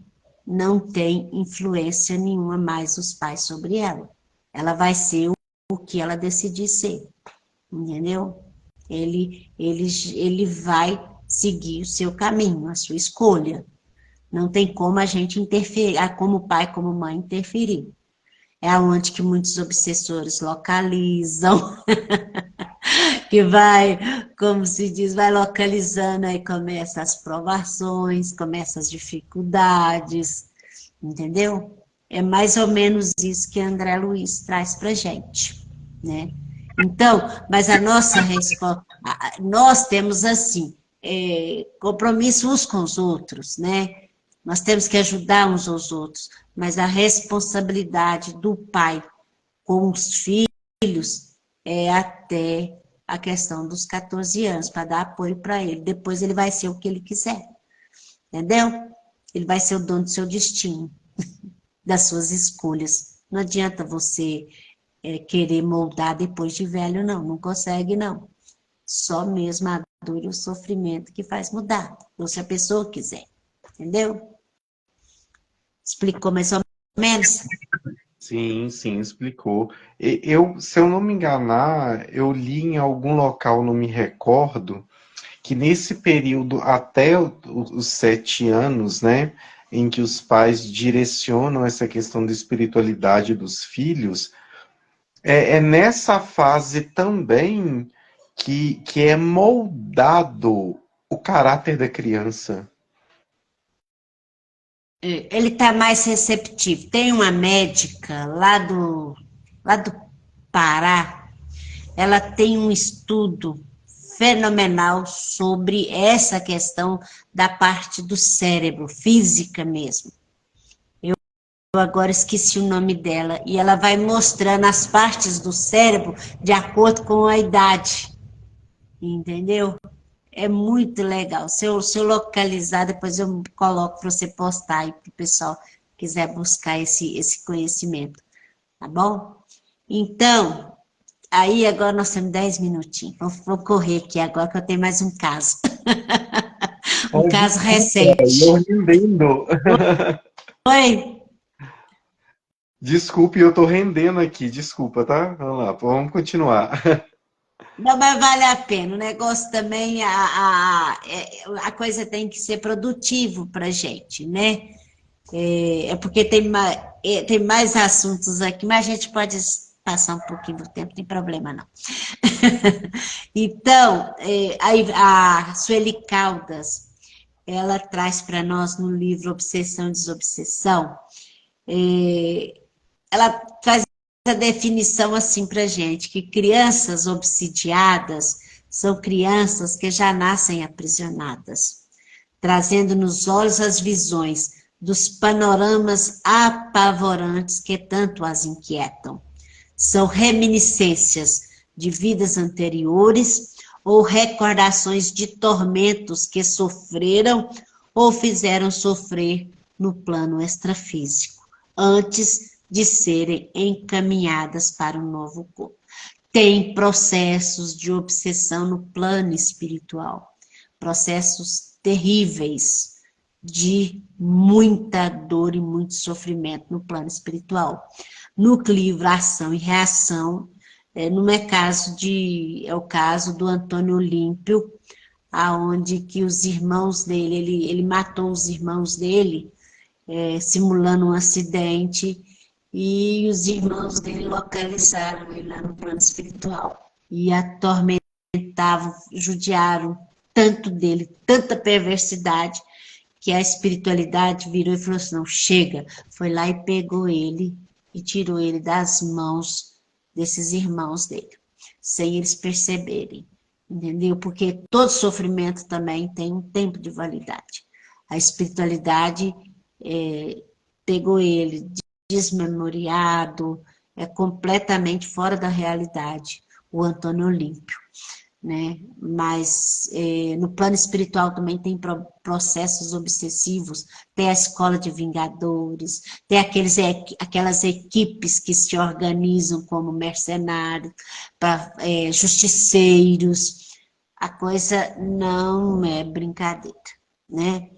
não tem influência nenhuma mais os pais sobre ela. Ela vai ser o que ela decidir ser, entendeu? Ele vai seguir o seu caminho, a sua escolha. Não tem como a gente interferir, como pai, como mãe, interferir. É onde que muitos obsessores localizam, que vai, como se diz, vai localizando, aí começa as provações, começa as dificuldades, entendeu? É mais ou menos isso que André Luiz traz pra gente, né? Então, mas a nossa resposta, nós temos assim, compromisso uns com os outros, né? Nós temos que ajudar uns aos outros, mas a responsabilidade do pai com os filhos é até a questão dos 14 anos, para dar apoio para ele. Depois ele vai ser o que ele quiser, entendeu? Ele vai ser o dono do seu destino, das suas escolhas. Não adianta você querer moldar depois de velho, não. Não consegue, não. Só mesmo a dor e o sofrimento que faz mudar. Ou se a pessoa quiser, entendeu? Explicou mais ou menos? Sim, sim, explicou. Se eu não me enganar, eu li em algum local, não me recordo, que nesse período até os 7 anos, né, em que os pais direcionam essa questão da espiritualidade dos filhos, é nessa fase também que é moldado o caráter da criança. Ele está mais receptivo. Tem uma médica lá do Pará, ela tem um estudo fenomenal sobre essa questão da parte do cérebro, física mesmo. Eu agora esqueci o nome dela, e ela vai mostrando as partes do cérebro de acordo com a idade, entendeu? É muito legal. Se eu localizar, depois eu coloco para você postar aí para o pessoal que quiser buscar esse conhecimento, tá bom? Então, aí agora nós temos 10 minutinhos. Vou correr aqui agora que eu tenho mais um caso. Um caso Eu recente. rendendo. Oi? Desculpe, eu tô rendendo aqui, desculpa, tá? Vamos lá, vamos continuar. Não, mas vale a pena. O negócio também, a coisa tem que ser produtivo para a gente, né? Porque tem mais assuntos aqui, mas a gente pode passar um pouquinho do tempo, não tem problema não. Então, a Sueli Caldas, ela traz para nós no livro Obsessão e Desobsessão, ela traz a definição assim para gente, que crianças obsidiadas são crianças que já nascem aprisionadas, trazendo nos olhos as visões dos panoramas apavorantes que tanto as inquietam. São reminiscências de vidas anteriores ou recordações de tormentos que sofreram ou fizeram sofrer no plano extrafísico, antes de serem encaminhadas para um novo corpo. Tem processos de obsessão no plano espiritual, processos terríveis, de muita dor e muito sofrimento no plano espiritual. No livro Ação e Reação, é o caso do Antônio Olímpio, aonde que os irmãos dele, ele matou os irmãos dele, simulando um acidente, e os irmãos dele localizaram ele lá no plano espiritual. E atormentavam, judiaram tanto dele, tanta perversidade, que a espiritualidade virou e falou assim, não, chega. Foi lá e pegou ele e tirou ele das mãos desses irmãos dele, sem eles perceberem, entendeu? Porque todo sofrimento também tem um tempo de validade. A espiritualidade pegou ele desmemoriado, completamente fora da realidade, o Antônio Olímpio, né? Mas no plano espiritual também tem processos obsessivos, tem a escola de vingadores, tem aquelas equipes que se organizam como mercenários, justiceiros, a coisa não é brincadeira, né?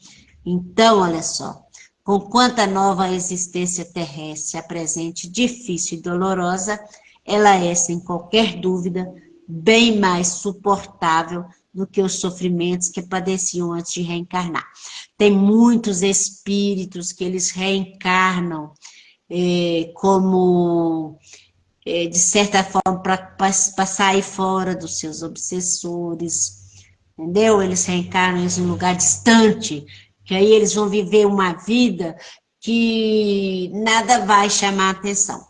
Então, olha só, com quanta nova existência terrestre se apresente difícil e dolorosa, ela é, sem qualquer dúvida, bem mais suportável do que os sofrimentos que padeciam antes de reencarnar. Tem muitos espíritos que eles reencarnam como, de certa forma, para sair fora dos seus obsessores, entendeu? Eles reencarnam em um lugar distante, que aí eles vão viver uma vida que nada vai chamar atenção.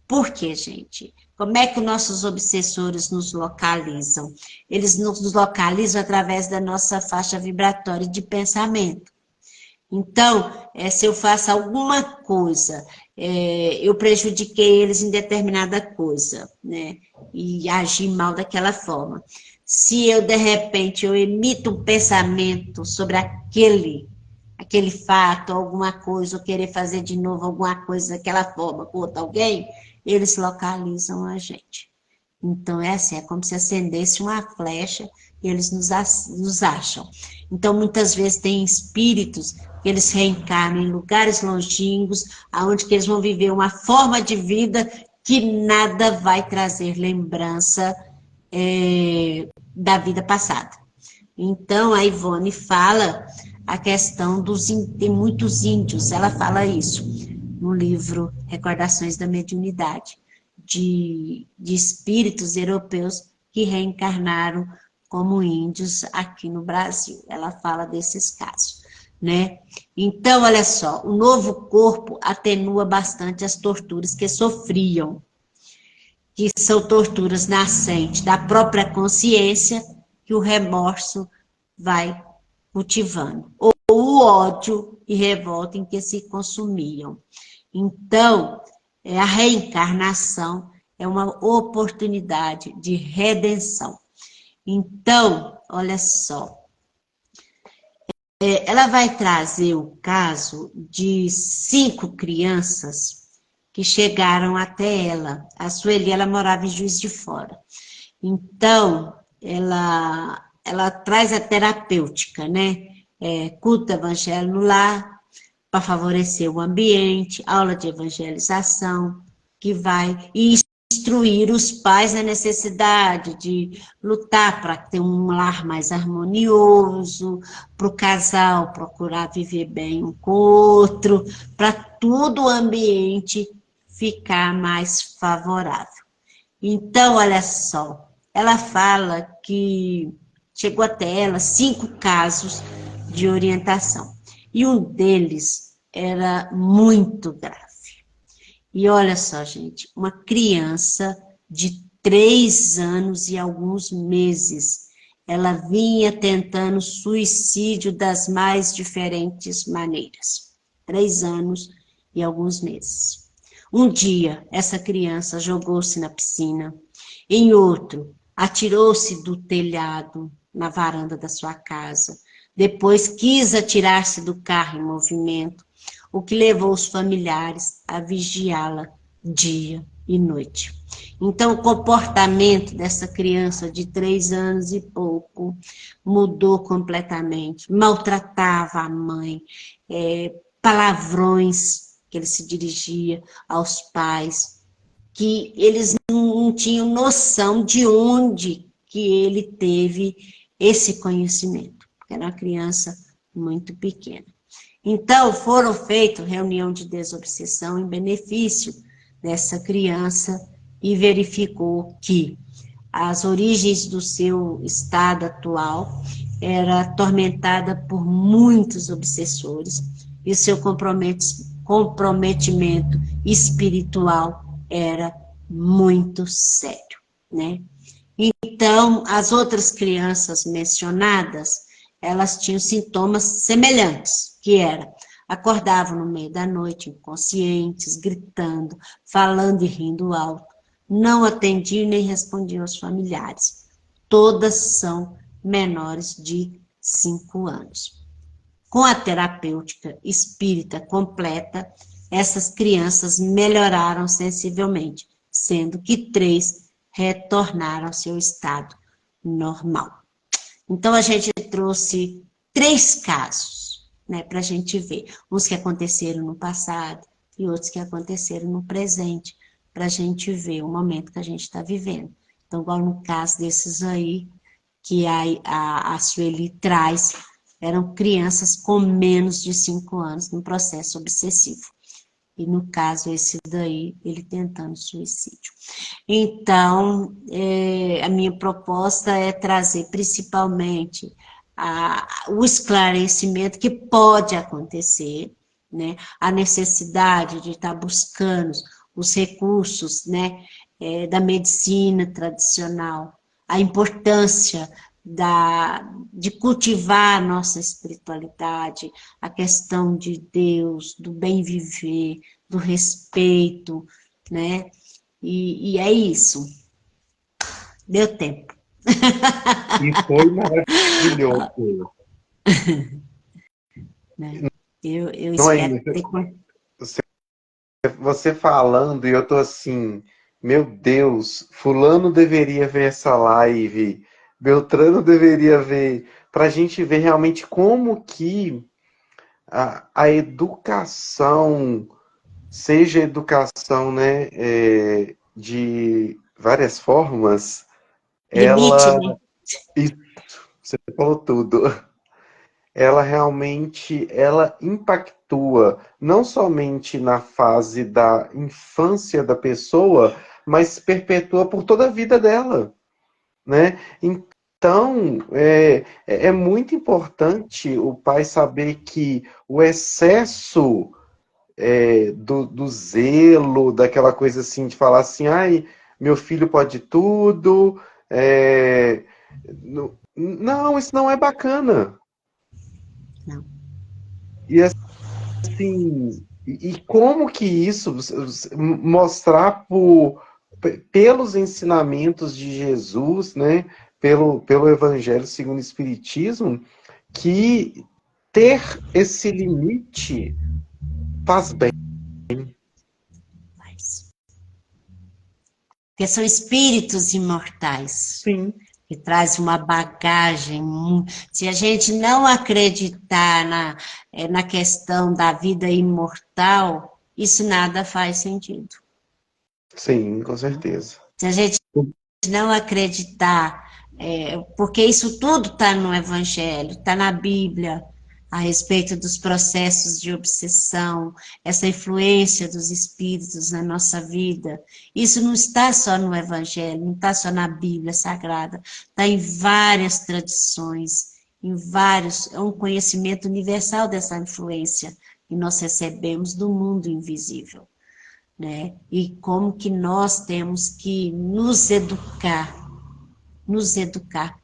Por quê, gente? Como é que os nossos obsessores nos localizam? Eles nos localizam através da nossa faixa vibratória de pensamento. Então, se eu faço alguma coisa, eu prejudiquei eles em determinada coisa, né? E agi mal daquela forma. Se eu, de repente, eu emito um pensamento sobre aquele fato, alguma coisa, ou querer fazer de novo alguma coisa daquela forma com outro alguém, eles localizam a gente. Então, é como se acendesse uma flecha e eles nos acham. Então, muitas vezes tem espíritos que eles reencarnam em lugares longínquos, onde que eles vão viver uma forma de vida que nada vai trazer lembrança da vida passada. Então, a Ivone fala a questão tem muitos índios, ela fala isso no livro Recordações da Mediunidade, de espíritos europeus que reencarnaram como índios aqui no Brasil. Ela fala desses casos, né? Então, olha só, o novo corpo atenua bastante as torturas que sofriam, que são torturas nascentes da própria consciência, que o remorso vai cultivando, ou o ódio e revolta em que se consumiam. Então, a reencarnação é uma oportunidade de redenção. Então, olha só, ela vai trazer o caso de 5 crianças que chegaram até ela. A Sueli, ela morava em Juiz de Fora. Então, ela traz a terapêutica, né? Culto evangelho no lar, para favorecer o ambiente, aula de evangelização, que vai instruir os pais na necessidade de lutar para ter um lar mais harmonioso, para o casal procurar viver bem um com o outro, para todo o ambiente ficar mais favorável. Então, olha só, ela fala que chegou até ela 5 casos de orientação. E um deles era muito grave. E olha só, gente, uma criança de 3 anos e alguns meses, ela vinha tentando suicídio das mais diferentes maneiras. 3 anos e alguns meses. Um dia, essa criança jogou-se na piscina. Em outro, atirou-se do telhado na varanda da sua casa. Depois quis atirar-se do carro em movimento, o que levou os familiares a vigiá-la dia e noite. Então, o comportamento dessa criança de 3 anos e pouco mudou completamente. Maltratava a mãe, palavrões que ele se dirigia aos pais, que eles não tinham noção de onde que ele teve esse conhecimento, porque era uma criança muito pequena. Então, foram feitas reunião de desobsessão em benefício dessa criança e verificou que as origens do seu estado atual era atormentada por muitos obsessores e seu comprometimento espiritual era muito sério, né? Então, as outras crianças mencionadas, elas tinham sintomas semelhantes, que era, acordavam no meio da noite, inconscientes, gritando, falando e rindo alto, não atendiam nem respondiam aos familiares. Todas são menores de 5 anos. Com a terapêutica espírita completa, essas crianças melhoraram sensivelmente, sendo que 3 retornaram ao seu estado normal. Então, a gente trouxe 3 casos, né, para a gente ver. Uns que aconteceram no passado e outros que aconteceram no presente, para a gente ver o momento que a gente está vivendo. Então, igual no caso desses aí, que a Sueli traz, eram crianças com menos de 5 anos no processo obsessivo. E no caso, esse daí, ele tentando suicídio. Então, a minha proposta é trazer principalmente o esclarecimento que pode acontecer, né? A necessidade de estar buscando os recursos, né, da medicina tradicional, a importância de cultivar a nossa espiritualidade, a questão de Deus, do bem viver, do respeito, né? E é isso. Deu tempo. E foi maravilhoso. Né? Eu Não é espero ter... você falando e eu tô assim, meu Deus, fulano deveria ver essa live, Beltrano deveria ver, para a gente ver realmente como que a educação, seja educação, né, de várias formas, Limite, ela, né? isso, você falou tudo, ela realmente, ela impactua não somente na fase da infância da pessoa, mas perpetua por toda a vida dela, né? Então, é muito importante o pai saber que o excesso do zelo, daquela coisa assim, de falar assim, ai, meu filho pode tudo, não, isso não é bacana. Não. E assim, e como que isso mostrar pelos ensinamentos de Jesus, né, pelo Evangelho segundo o Espiritismo, que ter esse limite faz bem. Porque são espíritos imortais, Sim, que traz uma bagagem. Se a gente não acreditar na questão da vida imortal, isso nada faz sentido. sim, com certeza. Se a gente não acreditar, porque isso tudo está no Evangelho, está na Bíblia, a respeito dos processos de obsessão, essa influência dos espíritos na nossa vida. Isso não está só no Evangelho, não está só na Bíblia Sagrada, está em várias tradições, é um conhecimento universal dessa influência que nós recebemos do mundo invisível, né? E como que nós temos que nos educar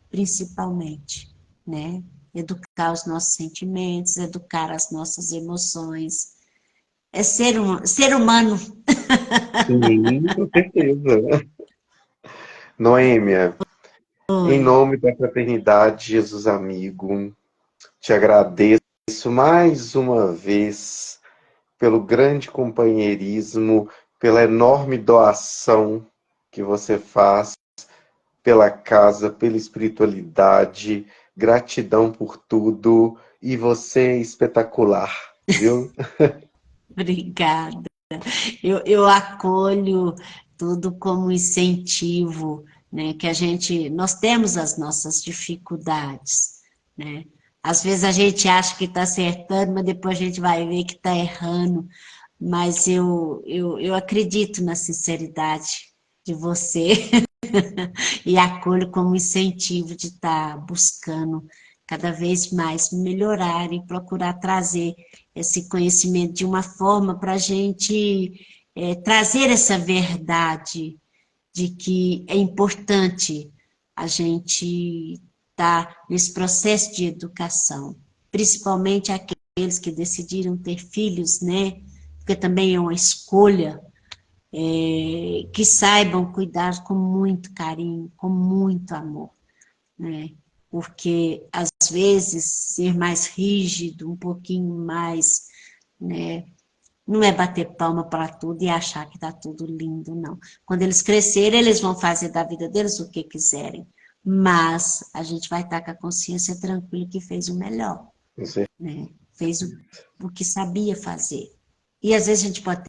principalmente, né? Educar os nossos sentimentos, educar as nossas emoções. É ser humano. Sim, com certeza. Noêmia, em Oi. nome da Fraternidade Jesus Amigo, te agradeço mais uma vez pelo grande companheirismo, pela enorme doação que você faz pela casa, pela espiritualidade. Gratidão por tudo. E você é espetacular, viu? Obrigada. Eu acolho tudo como incentivo, né? Que nós temos as nossas dificuldades, né? Às vezes a gente acha que está acertando, mas depois a gente vai ver que está errando. Mas eu acredito na sinceridade de você e acolho como incentivo de estar buscando cada vez mais melhorar e procurar trazer esse conhecimento de uma forma para a gente trazer essa verdade de que é importante a gente estar nesse processo de educação, principalmente aqueles que decidiram ter filhos, né? Porque também é uma escolha, que saibam cuidar com muito carinho, com muito amor, né? Porque, às vezes, ser mais rígido, um pouquinho mais, né? Não é bater palma para tudo e achar que está tudo lindo, não. Quando eles crescerem, eles vão fazer da vida deles o que quiserem. Mas a gente vai estar com a consciência tranquila que fez o melhor, né? Fez o que sabia fazer. E às vezes a gente pode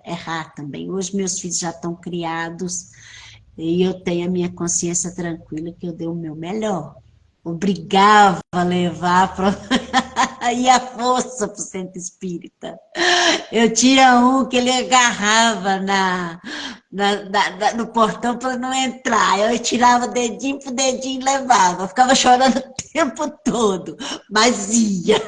errar também. Hoje meus filhos já estão criados e eu tenho a minha consciência tranquila que eu dei o meu melhor. Obrigava a levar para e a força para o centro espírita. Eu tinha um que ele agarrava no portão para não entrar. Eu tirava dedinho por dedinho e levava. Eu ficava chorando o tempo todo, mas ia.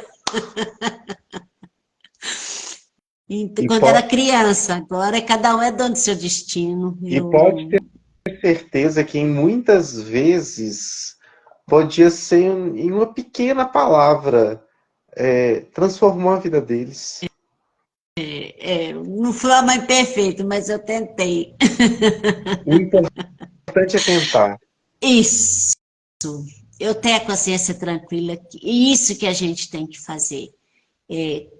Quando era criança, agora cada um é dono do seu destino. E pode ter certeza que em muitas vezes podia ser em uma pequena palavra, transformou a vida deles. Não fui a mãe perfeita, mas eu tentei. O importante é tentar. Isso. Eu tenho a consciência tranquila, e isso que a gente tem que fazer.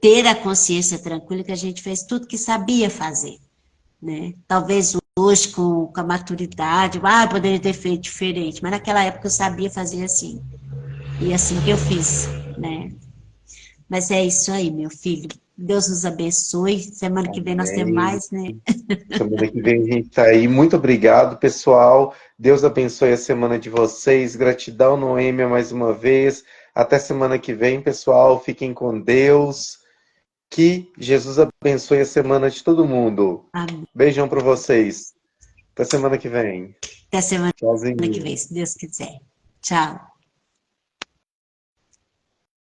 Ter a consciência tranquila que a gente fez tudo que sabia fazer, né? Talvez hoje com a maturidade, poderia ter feito diferente, mas naquela época eu sabia fazer assim, e assim que eu fiz, né? Mas é isso aí, meu filho. Deus nos abençoe. Semana que vem nós temos mais, né? Semana que vem a gente tá aí. Muito obrigado, pessoal. Deus abençoe a semana de vocês. Gratidão, Noêmia, mais uma vez. Até semana que vem, pessoal. Fiquem com Deus. Que Jesus abençoe a semana de todo mundo. Amém. Beijão para vocês. Até semana que vem. Até semana Tchauzinho. que vem, se Deus quiser. Tchau.